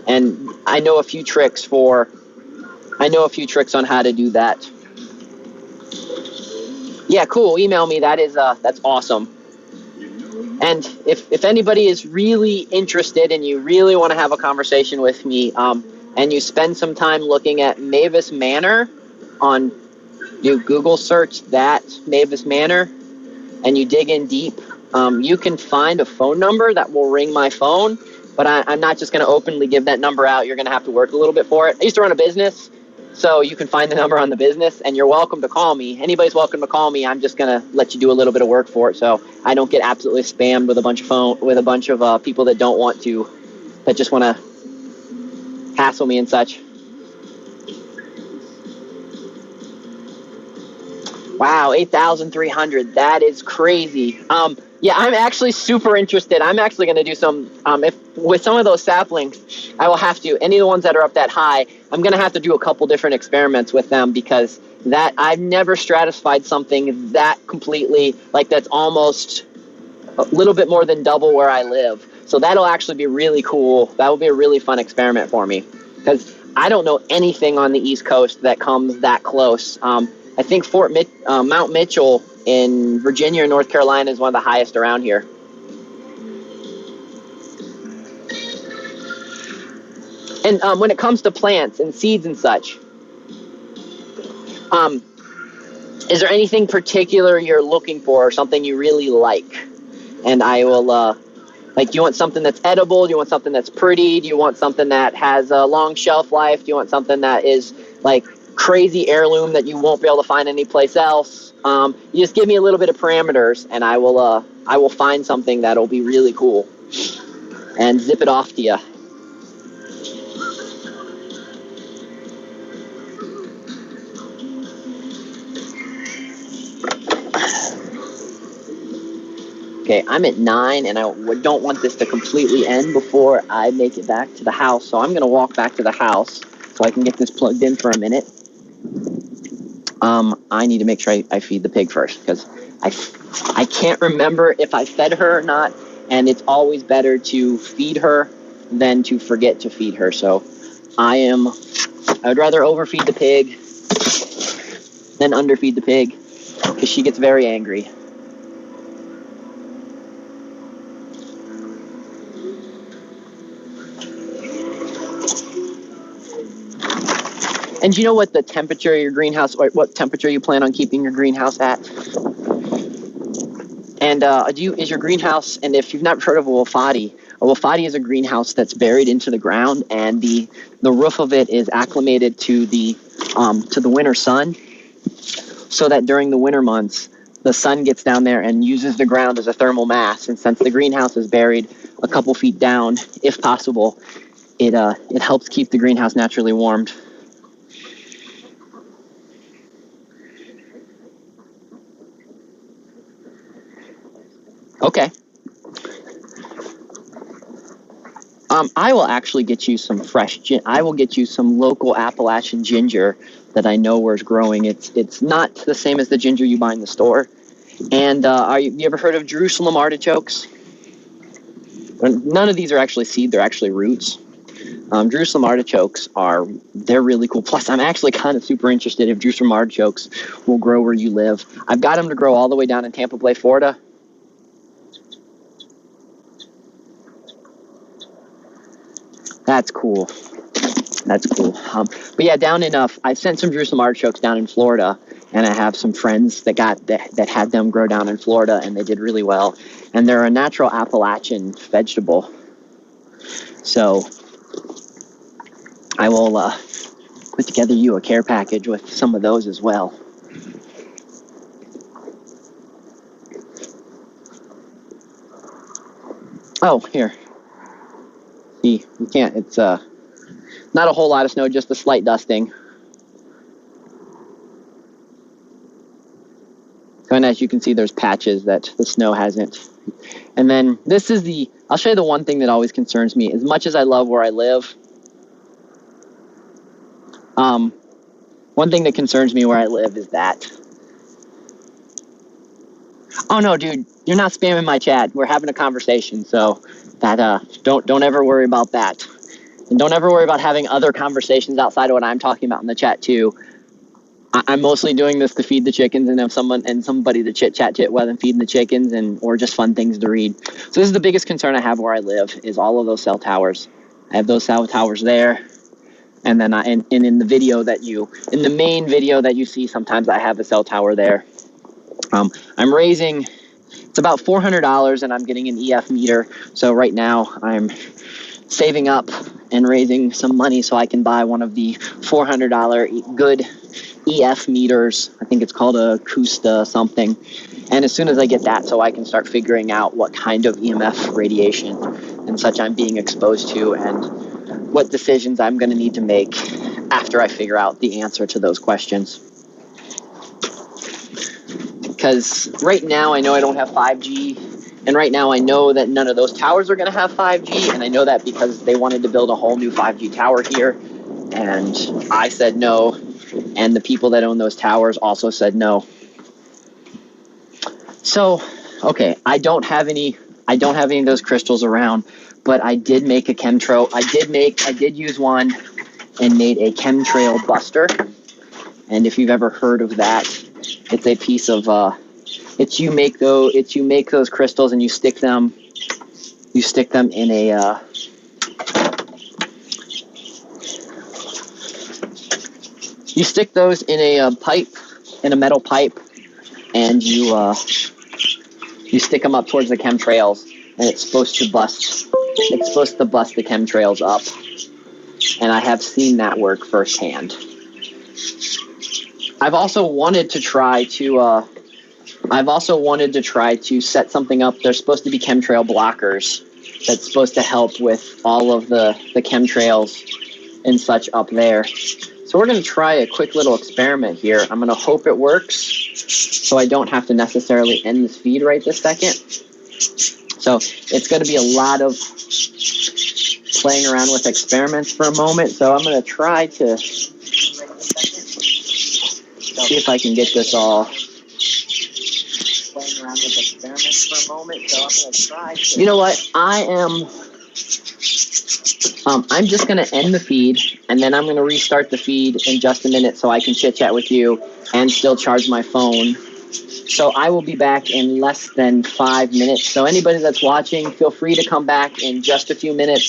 and I know a few tricks on how to do that. Yeah, cool. Email me. That's awesome. And if anybody is really interested and you really want to have a conversation with me, and you spend some time looking at Mavis Manor you Google search that Mavis Manor, and you dig in deep, you can find a phone number that will ring my phone, but I'm not just going to openly give that number out. You're going to have to work a little bit for it. I used to run a business, so you can find the number on the business, and you're welcome to call me. Anybody's welcome to call me. I'm just going to let you do a little bit of work for it, so I don't get absolutely spammed with a bunch of people that just want to hassle me and such. Wow, 8,300. That is crazy. Yeah, I'm actually super interested. I'm actually going to do some, with some of those saplings, I will have to, any of the ones that are up that high, I'm going to have to do a couple different experiments with them, because I've never stratified something that completely, like that's almost a little bit more than double where I live. So that'll actually be really cool. That will be a really fun experiment for me, because I don't know anything on the East Coast that comes that close. I think Mount Mitchell in Virginia or North Carolina is one of the highest around here. And when it comes to plants and seeds and such, is there anything particular you're looking for, or something you really like? And I will, do you want something that's edible? Do you want something that's pretty? Do you want something that has a long shelf life? Do you want something that is like crazy heirloom that you won't be able to find anyplace else? You just give me a little bit of parameters, and I will find something that'll be really cool and zip it off to you. Okay, I'm at 9, and I don't want this to completely end before I make it back to the house. So I'm going to walk back to the house so I can get this plugged in for a minute. I need to make sure I feed the pig first, because I can't remember if I fed her or not, and it's always better to feed her than to forget to feed her. So I would rather overfeed the pig than underfeed the pig, because she gets very angry. And do you know what the temperature of your greenhouse, or what temperature you plan on keeping your greenhouse at? And is your greenhouse, and if you've never heard of a wofati is a greenhouse that's buried into the ground, and the roof of it is acclimated to the winter sun, so that during the winter months, the sun gets down there and uses the ground as a thermal mass. And since the greenhouse is buried a couple feet down, if possible, it helps keep the greenhouse naturally warmed. Okay. I will actually get you some I will get you some local Appalachian ginger that I know where it's growing. It's not the same as the ginger you buy in the store. And you ever heard of Jerusalem artichokes? None of these are actually seed; they're actually roots. Jerusalem artichokes they're really cool. Plus, I'm actually kind of super interested if Jerusalem artichokes will grow where you live. I've got them to grow all the way down in Tampa Bay, Florida. That's cool. That's cool. But yeah, I sent some Jerusalem artichokes down in Florida, and I have some friends that had them grow down in Florida, and they did really well. And they're a natural Appalachian vegetable. So I will put together you a care package with some of those as well. Oh, here. See, you can't. It's not a whole lot of snow, just a slight dusting. And as you can see, there's patches that the snow hasn't. And then I'll show you the one thing that always concerns me. As much as I love where I live, one thing that concerns me where I live is that. Oh no, dude, you're not spamming my chat. We're having a conversation, so that don't ever worry about that. And don't ever worry about having other conversations outside of what I'm talking about in the chat too. I'm mostly doing this to feed the chickens and have somebody to chit-chat while I'm feeding the chickens, or just fun things to read. So this is the biggest concern I have where I live, is all of those cell towers. I have those cell towers there, and then in the main video that you see, sometimes I have a cell tower there. I'm raising, it's about $400, and I'm getting an EF meter. So right now I'm saving up and raising some money so I can buy one of the $400 good EF meters. I think it's called a Custa something. And as soon as I get that, so I can start figuring out what kind of EMF radiation and such I'm being exposed to, and what decisions I'm going to need to make after I figure out the answer to those questions. Because right now I know I don't have 5G, and right now I know that none of those towers are going to have 5G, and I know that because they wanted to build a whole new 5G tower here, and I said no, and the people that own those towers also said no. So, okay, I don't have any of those crystals around, but I did make a chemtrail. I did use one and made a chemtrail buster. And if you've ever heard of that, it's a piece of you make those crystals and you stick them in a you stick those in a pipe, in a metal pipe, and you stick them up towards the chemtrails, and it's supposed to bust the chemtrails up. And I have seen that work firsthand. I've also wanted to try to set something up. There's supposed to be chemtrail blockers that's supposed to help with all of the chemtrails and such up there. So we're going to try a quick little experiment here. I'm going to hope it works, so I don't have to necessarily end this feed right this second. So it's going to be a lot of playing around with experiments for a moment. So I'm going to try to see if I can get this all playing around with experiments for a moment. So I'm going to try to... You know what? I'm just going to end the feed, and then I'm going to restart the feed in just a minute so I can chit-chat with you and still charge my phone. So I will be back in less than 5 minutes. So anybody that's watching, feel free to come back in just a few minutes.